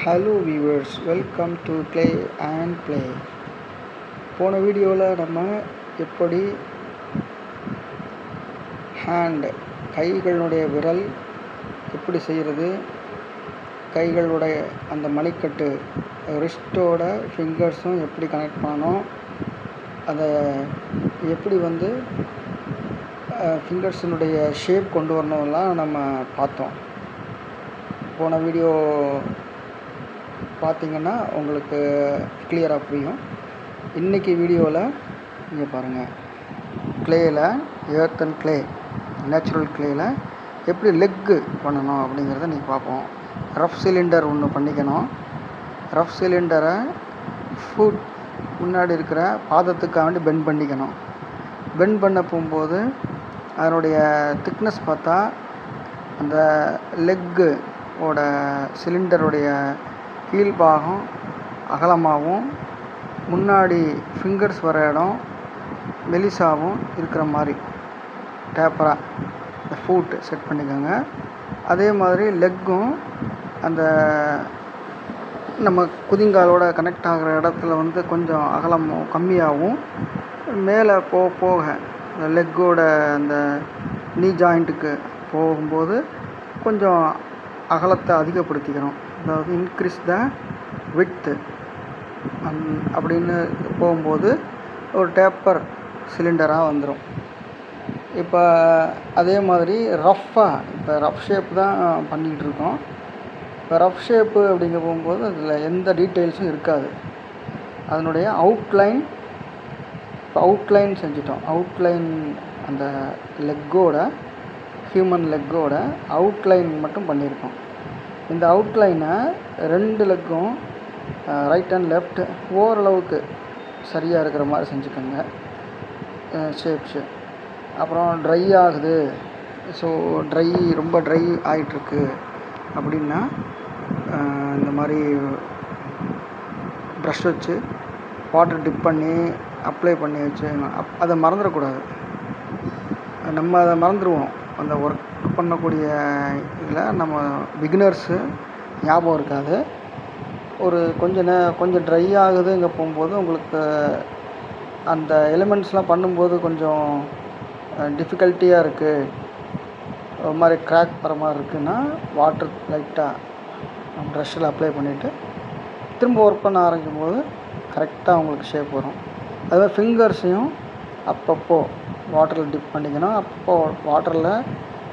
Hello viewers, welcome to play and play. போன வீடியோவில் நம்ம எப்படி கைகளுடைய விரல் எப்படி செய்கிறது, கைகளுடைய அந்த மணிக்கட்டு ரிஸ்ட்டோட ஃபிங்கர்ஸும் எப்படி கனெக்ட் பண்ணணும், அதை எப்படி ஃபிங்கர்ஸினுடைய ஷேப் கொண்டு வரணும்லாம் நம்ம பார்த்தோம். போன வீடியோ பார்த்திங்கன்னா உங்களுக்கு கிளியராக புரியும். இன்றைக்கி வீடியோவில் இங்கே பாருங்கள், கிளேயில் எர்த் அண்ட் கிளே, நேச்சுரல் கிளேயில் எப்படி லெக்கு பண்ணணும் அப்படிங்கிறத நீங்கள் பார்ப்போம். ரஃப் சிலிண்டர் ஒன்று பண்ணிக்கணும். ரஃப் சிலிண்டரை ஃபுட் முன்னாடி இருக்கிற பாதத்துக்காக வேண்டி பெண்ட் பண்ணிக்கணும். பெண்ட் பண்ண போகும்போது அதனுடைய திக்னஸ் பார்த்தா அந்த லெக்கு சிலிண்டருடைய கீழ்பாகம் அகலமாகவும் முன்னாடி ஃபிங்கர்ஸ் வர இடம் மெலிசாகவும் இருக்கிற மாதிரி டேப்பராக இந்த ஃபூட் செட் பண்ணிக்கோங்க. அதே மாதிரி லெக்கும் அந்த நம்ம குதிங்காலோட கனெக்ட் ஆகிற இடத்துல கொஞ்சம் அகலமும் கம்மியாகவும், மேலே போக அந்த லெக்கோட அந்த நீ ஜாயிண்ட்டுக்கு போகும்போது கொஞ்சம் அகலத்தை அதிகப்படுத்திக்கிறோம். அதாவது இன்க்ரீஸ் த விட்த்து அப்படின்னு போகும்போது ஒரு டேப்பர் சிலிண்டராக வந்துடும். இப்போ அதே மாதிரி இப்போ ரஃப் ஷேப் தான் பண்ணிக்கிட்டு இருக்கோம். இப்போ ரஃப் ஷேப்பு அப்படிங்க போகும்போது அதில் எந்த டீட்டெயில்ஸும் இருக்காது. அதனுடைய அவுட்லைன் செஞ்சிட்டோம். அவுட்லைன் அந்த ஹியூமன் லெக்கோட அவுட்லைன் மட்டும் பண்ணியிருக்கோம். இந்த அவுட்லைனை 2 லெக்கும் ரைட் அண்ட் லெஃப்ட் ஓரளவுக்கு சரியாக இருக்கிற மாதிரி செஞ்சுக்கோங்க. ஷேப்ஸு அப்புறம் ட்ரை ஆகுது, ஸோ ரொம்ப ட்ரை ஆகிட்டுருக்கு அப்படின்னா இந்த மாதிரி ப்ரஷ் வச்சு வாட்டர் டிப் பண்ணி அப்ளை பண்ணி வச்சு அதை மறந்துடக்கூடாது. நம்ம அதை மறந்துடுவோம். அந்த ஒர்க் பண்ணக்கூடிய இதில் நம்ம பிகினர்ஸு ஞாபகம் இருக்காது. கொஞ்சம் ட்ரை ஆகுதுங்க போகும்போது உங்களுக்கு அந்த எலிமெண்ட்ஸ்லாம் பண்ணும்போது கொஞ்சம் டிஃபிகல்ட்டியாக இருக்குது, ஒரு மாதிரி கிராக் வர மாதிரி இருக்குதுன்னா வாட்டர் லைட்டாக ப்ரஷ்ஷில் அப்ளை பண்ணிவிட்டு திரும்ப ஒர்க் பண்ண ஆரம்பிக்கும் போது கரெக்டாக உங்களுக்கு ஷேப் வரும். அதுமாதிரி ஃபிங்கர்ஸையும் அப்பப்போ வாட்டரில் டிப் பண்ணிக்கணும். அப்போது வாட்டரில்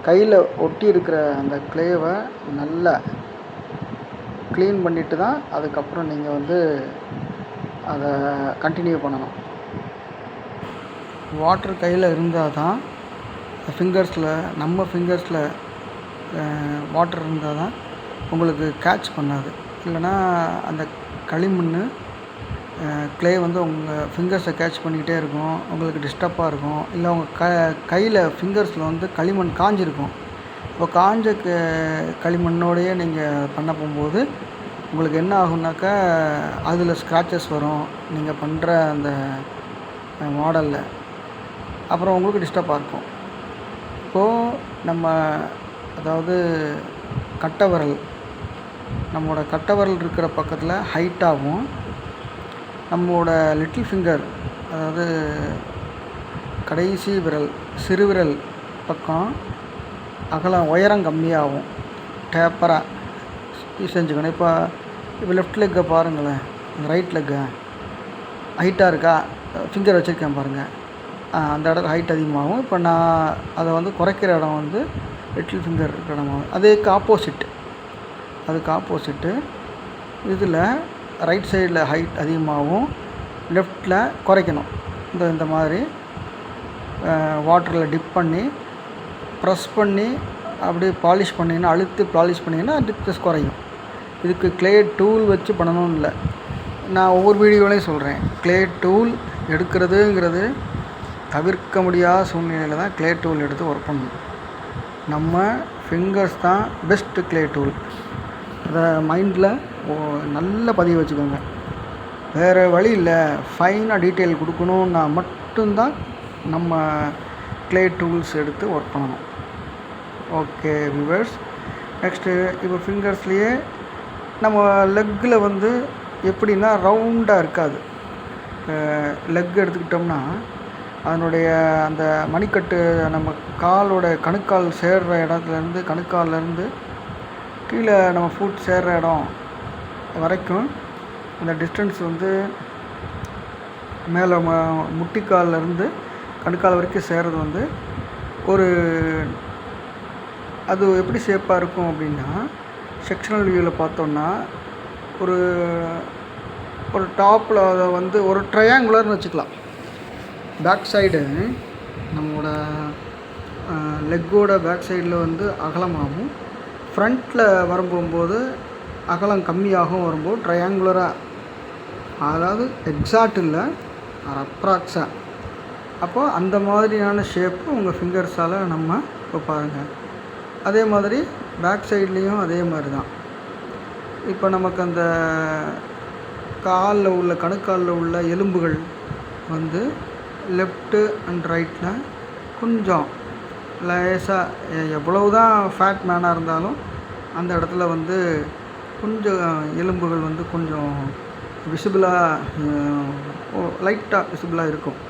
கையில் ஒட்டி இருக்கிற அந்த கிளேவை நல்லா க்ளீன் பண்ணிவிட்டு தான் அதுக்கப்புறம் நீங்கள் அதை கண்டினியூ பண்ணணும். வாட்டர் கையில் இருந்தால் தான் நம்ம ஃபிங்கர்ஸில் வாட்டர் இருந்தால் தான் உங்களுக்கு கேட்ச் பண்ணாது. இல்லைனா அந்த களிமண் கிளே உங்கள் ஃபிங்கர்ஸை கேட்ச் பண்ணிக்கிட்டே இருக்கும், உங்களுக்கு டிஸ்டர்பாக இருக்கும். இல்லை உங்கள் கையில் ஃபிங்கர்ஸில் களிமண் காஞ்சிருக்கும். இப்போ காஞ்ச களிமண்ணோடையே நீங்கள் பண்ண போகும்போது உங்களுக்கு என்ன ஆகுனாக்கா அதில் ஸ்க்ராச்சஸ் வரும் நீங்கள் பண்ணுற அந்த மாடலில். அப்புறம் உங்களுக்கு டிஸ்டர்பாக இருக்கும். இப்போது அதாவது நம்மளோட கட்டை விரல் இருக்கிற பக்கத்தில் ஹைட்டாகவும், நம்மளோட லிட்டில் ஃபிங்கர் அதாவது கடைசி விரல் சிறுவிரல் பக்கம் உயரம் கம்மியாகும், டேப்பராக செஞ்சுக்கணும். இப்போ லெஃப்ட் லெக்கை பாருங்களேன், ரைட் லெக்கை ஹைட்டாக இருக்கா, ஃபிங்கர் வச்சுருக்கேன் பாருங்கள், அந்த இடத்துல ஹைட் அதிகமாகும். இப்போ நான் அதை குறைக்கிற இடம் லிட்டில் ஃபிங்கர் இருக்கிற இடமாகும். அதுக்கு ஆப்போசிட்டு இதில் ரைட் சைடில் ஹைட் அதிகமாகவும் லெஃப்டில் குறைக்கணும். இந்த மாதிரி வாட்டரில் டிப் பண்ணி ப்ரெஸ் பண்ணி அப்படியே பாலிஷ் பண்ணிங்கன்னா, அழுத்தி பாலிஷ் பண்ணிங்கன்னா டிப்னஸ் குறையும். இதுக்கு கிளே டூல் வச்சு பண்ணணும்னு இல்லை, நான் ஒவ்வொரு வீடியோலையும் சொல்கிறேன். கிளே டூல் எடுக்கிறதுங்கிறது தவிர்க்க முடியாத சூழ்நிலையில் தான் கிளே டூல் எடுத்து ஒர்க் பண்ணணும். நம்ம ஃபிங்கர்ஸ் தான் பெஸ்ட்டு கிளே டூல். அதை மைண்டில் நல்ல பதிவு வச்சுக்கோங்க. வேறு வழி இல்லை. ஃபைனாக டீட்டெயில் கொடுக்கணுன்னா மட்டும்தான் நம்ம கிளே டூல்ஸ் எடுத்து ஒர்க் பண்ணணும். ஓகே வியூவர்ஸ், நெக்ஸ்ட்டு இப்போ ஃபிங்கர்ஸ்லேயே நம்ம லெக்கில் வந்து எப்படின்னா ரவுண்டாக இருக்காது. லெக் எடுத்துக்கிட்டோம்னா அதனுடைய அந்த மணிக்கட்டு நம்ம காலோட கணுக்கால் சேர்கிற இடத்துலேருந்து கணுக்கால்லேருந்து கீழே நம்ம ஃபுட் சேர்கிற இடம் வரைக்கும் அந்த டிஸ்டன்ஸ் வந்து மேலே முட்டிக்கால்லேருந்து கணுக்கால் வரைக்கும் சேர்கிறது வந்து ஒரு அது எப்படி ஷேப்பாக இருக்கும் அப்படின்னா, செக்ஷனல் வியூவில் பார்த்தோன்னா ஒரு ஒரு டாப்பில் அதை வந்து ஒரு ட்ரையாங்குலர்னு வச்சுக்கலாம். பேக் சைடு நம்மளோட லெக்கோட பேக் சைடில் வந்து அகலமாகவும், ஃப்ரண்ட்டில் வரும்போது அகலம் கம்மியாகவும் வரும்போது ட்ரையாங்குலராக, அதாவது எக்ஸாக்ட் இல்லை, அப்ராக்ஸாக. அப்போ அந்த மாதிரியான ஷேப்பு உங்கள் ஃபிங்கர்ஸால் நம்ம இப்போ பாருங்கள். அதே மாதிரி பேக் சைட்லேயும் அதே மாதிரி தான். இப்போ நமக்கு அந்த காலில் உள்ள கணுக்காலில் உள்ள எலும்புகள் வந்து லெஃப்ட்டு அண்ட் ரைட்டில் கொஞ்சம் லேசாக, எவ்வளவு தான் ஃபேட் மேனாக இருந்தாலும் அந்த இடத்துல வந்து கொஞ்சம் எலும்புகள் வந்து கொஞ்சம் விசிபிளாக, லைட்டாக விசிபிளாக இருக்கும்.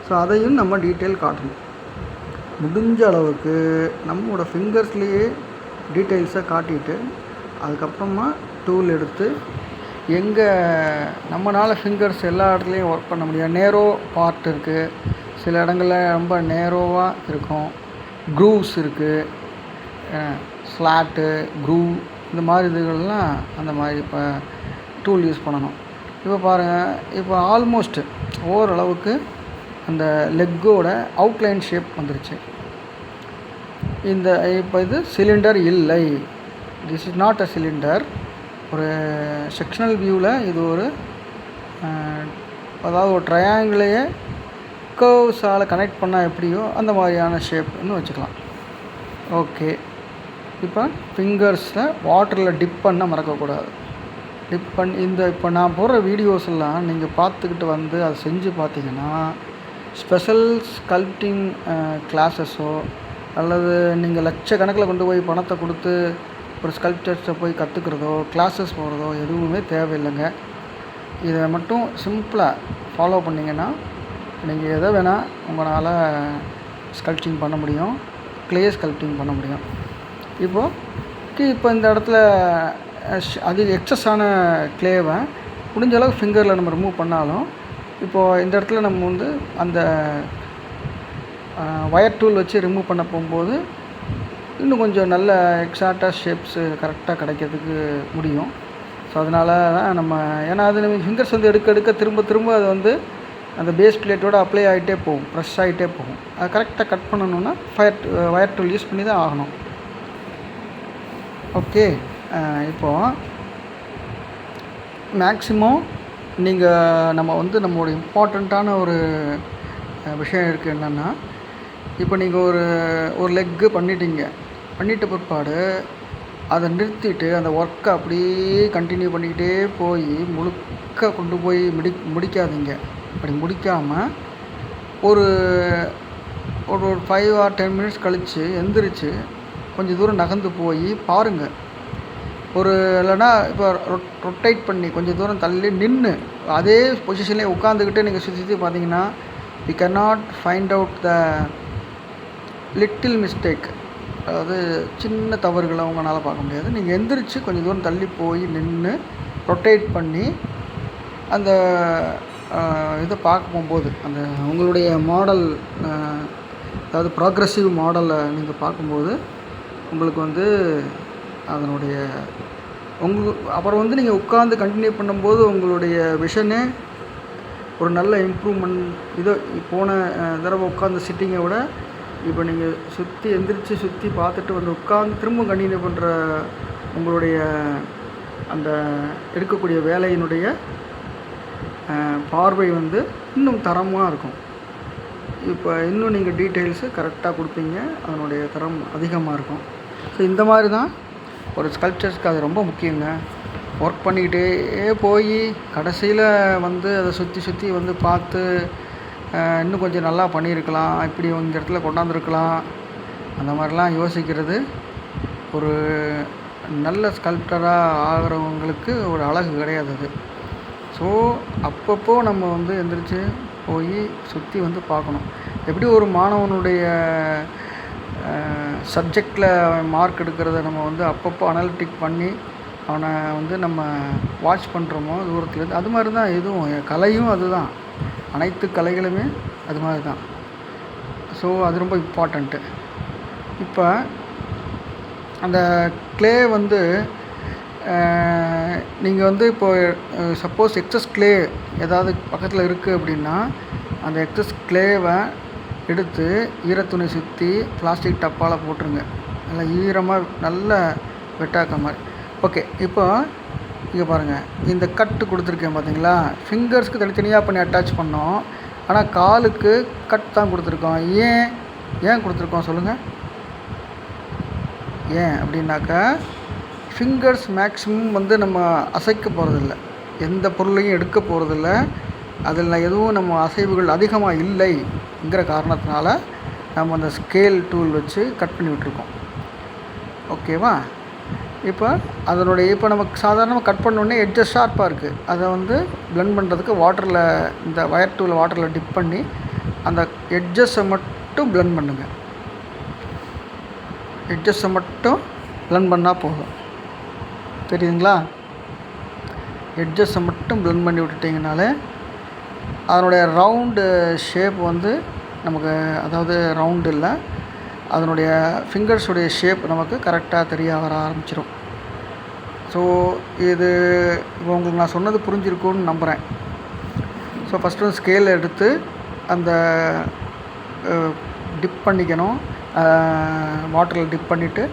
ஸோ அதையும் நம்ம டீட்டெயில் காட்டணும். முடிஞ்ச அளவுக்கு நம்மளோட ஃபிங்கர்ஸ்லேயே டீட்டெயில்ஸை காட்டிட்டு அதுக்கப்புறமா டூல் எடுத்து எங்கே நம்மளால் ஃபிங்கர்ஸ் எல்லா இடத்துலையும் ஒர்க் பண்ண முடியும். நேரோ பார்ட் இருக்குது, சில இடங்களில் ரொம்ப நேரோவாக இருக்கும், க்ரூவ்ஸ் இருக்குது, ஸ்லாட்டு, க்ரூவ், இந்த மாதிரி இதுகள்லாம் அந்த மாதிரி இப்போ டூல் யூஸ் பண்ணணும். இப்போ பாருங்கள், இப்போ ஆல்மோஸ்ட் ஓரளவுக்கு அந்த லெக்கோட அவுட்லைன் ஷேப் வந்துருச்சு. இப்போ இது சிலிண்டர் இல்லை, this is not a cylinder. ஒரு செக்ஷனல் வியூவில் இது ஒரு அதாவது ஒரு ட்ரையாங்கிளையே கர்வ்ஸால் கனெக்ட் பண்ணால் எப்படியோ அந்த மாதிரியான ஷேப்னு வச்சுக்கலாம். ஓகே, இப்போ ஃபிங்கர்ஸில் வாட்டரில் டிப் பண்ண மறக்கக்கூடாது. டிப் பண்ணி இப்போ நான் போடுற வீடியோஸ் எல்லாம் நீங்கள் பார்த்துக்கிட்டு வந்து அதை செஞ்சு பார்த்தீங்கன்னா, ஸ்பெஷல் ஸ்கல்ப்டிங் கிளாஸஸோ அல்லது நீங்கள் லட்சக்கணக்கில் கொண்டு போய் பணத்தை கொடுத்து ஒரு ஸ்கல்ப்சர்ஸை போய் கற்றுக்கிறதோ கிளாஸஸ் போகிறதோ எதுவுமே தேவையில்லைங்க. இதை மட்டும் சிம்பிளாக ஃபாலோ பண்ணிங்கன்னா நீங்கள் எதை வேணால் உங்களால் ஸ்கல்ப்டிங் பண்ண முடியும், க்ளே ஸ்கல்ப்டிங் பண்ண முடியும். இப்போ இந்த இடத்துல அது எக்ஸஸான க்ளேவை முடிஞ்ச அளவுக்கு ஃபிங்கரில் நம்ம ரிமூவ் பண்ணாலும், இப்போது இந்த இடத்துல நம்ம வந்து அந்த வயர் டூல் வச்சு ரிமூவ் பண்ண போகும்போது இன்னும் கொஞ்சம் நல்ல எக்ஸாக்டாக ஷேப்ஸு கரெக்டாக கிடைக்கிறதுக்கு முடியும். ஸோ அதனால தான் நம்ம, ஏன்னா அது நம்ம ஃபிங்கர்ஸ் வந்து எடுக்க திரும்ப அது வந்து அந்த பேஸ் பிளேட்டோடு அப்ளை ஆகிட்டே போகும், ப்ரெஷ் ஆகிட்டே போகும். அது கரெக்டாக கட் பண்ணணுன்னா வயர் டூல் யூஸ் பண்ணி தான் ஆகணும். ஓகே, இப்போது மேக்ஸிமம் நம்ம வந்து நம்மளோட இம்பார்ட்டண்ட்டான ஒரு விஷயம் இருக்குது. என்னென்னா, இப்போ நீங்கள் ஒரு லெக்கு பண்ணிட்ட பிற்பாடு அதை நிறுத்திட்டு அந்த ஒர்க்கை அப்படியே கண்டினியூ பண்ணிக்கிட்டே போய் முழுக்க கொண்டு போய் முடிக்காதீங்க. அப்படி முடிக்காமல் ஒரு 5 or 10 மினிட்ஸ் கழித்து எந்திரிச்சு கொஞ்சம் தூரம் நகர்ந்து போய் பாருங்கள். இல்லைன்னா இப்போ ரொட்டேட் பண்ணி கொஞ்சம் தூரம் தள்ளி நின்று அதே பொசிஷன்லேயே உட்காந்துக்கிட்டு நீங்கள் சுற்றி பார்த்தீங்கன்னா, you can not find out the little mistake, அதாவது சின்ன தவறுகளை உங்களால் பார்க்க முடியாது. நீங்கள் எந்திரிச்சு கொஞ்சம் தூரம் தள்ளி போய் நின்று ரொட்டேட் பண்ணி அந்த இதை பார்க்க போகும்போது அந்த உங்களுடைய மாடல், அதாவது ப்ராக்ரெசிவ் மாடலை நீங்கள் பார்க்கும்போது உங்களுக்கு வந்து அதனுடைய அப்புறம் வந்து நீங்கள் உட்காந்து கண்டினியூ பண்ணும்போது உங்களுடைய விஷனே ஒரு நல்ல இம்ப்ரூவ்மெண்ட். போன தடவை உட்காந்து சிட்டிங்கை விட இப்போ நீங்கள் எந்திரிச்சு பார்த்துட்டு வந்து உட்காந்து திரும்ப கண்டினியூ பண்ணுற உங்களுடைய அந்த எடுக்கக்கூடிய வேலையினுடைய பார்வை வந்து இன்னும் தரமாக இருக்கும். இப்போ இன்னும் நீங்கள் டீட்டெயில்ஸு கரெக்டாக கொடுப்பீங்க, அதனுடைய தரம் அதிகமாக இருக்கும். ஸோ இந்த மாதிரி தான் ஒரு ஸ்கல்ப்சர்ஸ்க்கு அது ரொம்ப முக்கியங்க. ஒர்க் பண்ணிக்கிட்டே போய் கடைசியில் வந்து அதை சுற்றி வந்து பார்த்து இன்னும் கொஞ்சம் நல்லா பண்ணியிருக்கலாம், இப்படி இந்த இடத்துல கொண்டாந்துருக்கலாம், அந்த மாதிரிலாம் யோசிக்கிறது ஒரு நல்ல ஸ்கல்ப்டராக ஆகிறவங்களுக்கு ஒரு அழகு கிடையாது அது. ஸோ அப்பப்போ நம்ம வந்து எந்திரிச்சு போய் சுற்றி வந்து பார்க்கணும். எப்படி ஒரு மாணவனுடைய சப்ஜெக்டில் மார்க் எடுக்கிறத நம்ம வந்து அப்பப்போ அனலிட்டிக் பண்ணி அவனை வந்து நம்ம வாட்ச் பண்ணுறோமோ தூரத்துலேருந்து, அது மாதிரி தான் இதுவும் கலையும் அதுதான். அனைத்து கலைகளுமே அது மாதிரி தான். ஸோ அது ரொம்ப இம்பார்ட்டண்ட்டு. இப்போ அந்த க்ளே வந்து நீங்கள் வந்து இப்போது சப்போஸ் எக்ஸஸ் க்ளே ஏதாவது பக்கத்தில் இருக்குது அப்படின்னா, அந்த எக்ஸஸ் க்ளேவை எடுத்து ஈரத்துணி சுற்றி பிளாஸ்டிக் டப்பாவில் போட்டுருங்க. நல்லா ஈரமாக நல்ல வெட்டாக்க மாதிரி. ஓகே, இப்போ இங்கே பாருங்கள், இந்த கட்டு கொடுத்துருக்கேன் பார்த்தீங்களா? ஃபிங்கர்ஸ்க்கு தனித்தனியாக பண்ணி அட்டாச் பண்ணோம். ஆனால் காலுக்கு கட் தான் கொடுத்துருக்கோம். ஏன் கொடுத்துருக்கோம் சொல்லுங்கள்? ஏன் அப்படின்னாக்கா, ஃபிங்கர்ஸ் மேக்ஸிமம் வந்து நம்ம அசைக்க போகிறதில்ல, எந்த பொருளையும் எடுக்க போகிறதில்ல, அதில் எதுவும் நம்ம அசைவுகள் அதிகமாக இல்லைங்கிற காரணத்தினால நம்ம அந்த ஸ்கேல் டூல் வச்சு கட் பண்ணி விட்டுருக்கோம். ஓகேவா? இப்போ நமக்கு சாதாரணமாக கட் பண்ணோடனே எட்ஜஸ் ஷார்ப்பாக இருக்குது. அதை வந்து பிளெண்ட் பண்ணுறதுக்கு இந்த வயர் டூலை வாட்டரில் டிப் பண்ணி அந்த எட்ஜஸை மட்டும் பிளெண்ட் பண்ணுங்கள். எட்ஜஸை மட்டும் பிளெண்ட் பண்ணால் போதும். தெரியுதுங்களா? எட்ஜஸை மட்டும் பிளெண்ட் பண்ணி விட்டுட்டிங்கனாலே அதனுடைய ரவுண்டு ஷேப் வந்து நமக்கு, அதாவது ரவுண்டு இல்லை, அதனுடைய ஃபிங்கர்ஸுடைய ஷேப் நமக்கு கரெக்டாக தெரிய வர ஆரம்பிச்சிடும். ஸோ இது இப்போ உங்களுக்கு நான் சொன்னது புரிஞ்சிருக்கும்னு நம்புகிறேன். ஸோ ஃபஸ்ட்டு வந்து ஸ்கேல் எடுத்து அந்த டிப் பண்ணிக்கணும். வாட்டரில் டிப் பண்ணிவிட்டு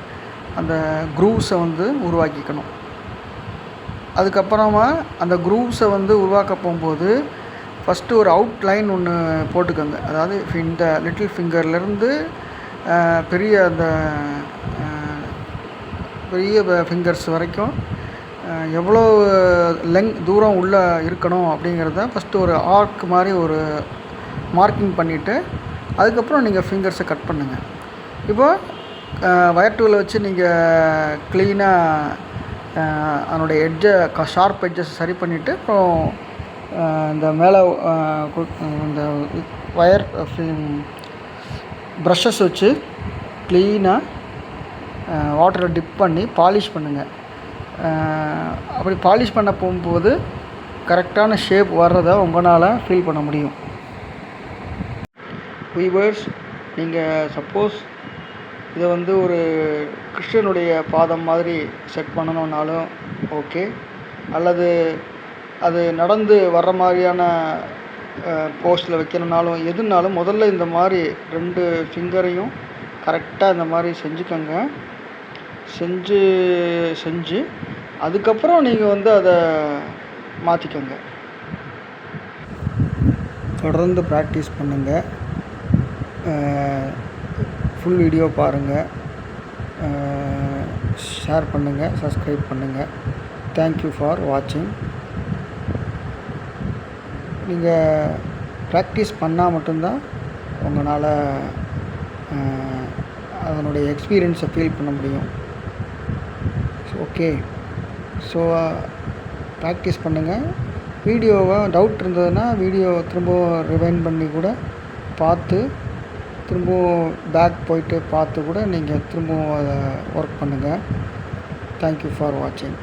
அந்த க்ரூவ்ஸை வந்து உருவாக்கிக்கணும். அதுக்கப்புறமா அந்த க்ரூவ்ஸை வந்து உருவாக்க போகும்போது ஃபஸ்ட்டு ஒரு அவுட்லைன் ஒன்று போட்டுக்கோங்க. அதாவது இந்த லிட்டில் ஃபிங்கர்லேருந்து பெரிய ஃபிங்கர்ஸ் வரைக்கும் எவ்வளோ தூரம் உள்ளே இருக்கணும் அப்படிங்கிறத ஃபஸ்ட்டு ஒரு ஆர்க் மாதிரி ஒரு மார்க்கிங் பண்ணிவிட்டு அதுக்கப்புறம் நீங்கள் ஃபிங்கர்ஸை கட் பண்ணுங்கள். இப்போது வயர் டூலை வச்சு நீங்கள் க்ளீனாக அதனுடைய ஷார்ப் எட்ஜஸ் சரி பண்ணிவிட்டு அப்புறம் இந்த மேலே இந்த வயர் ப்ரஷஸ் வச்சு க்ளீனாக வாட்டரை டிப் பண்ணி பாலிஷ் பண்ணுங்கள். அப்படி பாலிஷ் பண்ண போகும்போது கரெக்டான ஷேப் வர்றதை உங்களால் ஃபீல் பண்ண முடியும். வீவர்ஸ், நீங்கள் சப்போஸ் இதை வந்து ஒரு கிறிஸ்டியனுடைய பாதம் மாதிரி செட் பண்ணணுன்னாலும் ஓகே, அல்லது அது நடந்து வர்ற மாதிரியான போஸ்டில் வைக்கணுன்னாலும் எதுனாலும் முதல்ல இந்த மாதிரி 2 ஃபிங்கரையும் கரெக்டாக இந்த மாதிரி செஞ்சுக்கோங்க. செஞ்சு அதுக்கப்புறம் நீங்கள் வந்து அதை மாற்றிக்கோங்க. தொடர்ந்து ப்ராக்டிஸ் பண்ணுங்கள். ஃபுல் வீடியோ பாருங்கள், ஷேர் பண்ணுங்கள், சப்ஸ்கிரைப் பண்ணுங்கள். தேங்க்யூ ஃபார் வாட்சிங். நீங்கள் ப்ராக்டிஸ் பண்ணால் மட்டும்தான் உங்களால் அதனுடைய எக்ஸ்பீரியன்ஸை ஃபீல் பண்ண முடியும். ஓகே, ஸோ ப்ராக்டிஸ் பண்ணுங்கள். வீடியோவை டவுட் இருந்ததுன்னா வீடியோ திரும்பவும் ரிவைண்ட் பண்ணி கூட பார்த்து, திரும்பவும் பேக் போயிட்டு பார்த்து கூட நீங்கள் திரும்பவும் அதை ஒர்க் பண்ணுங்கள். தேங்க்யூ ஃபார் வாட்சிங்.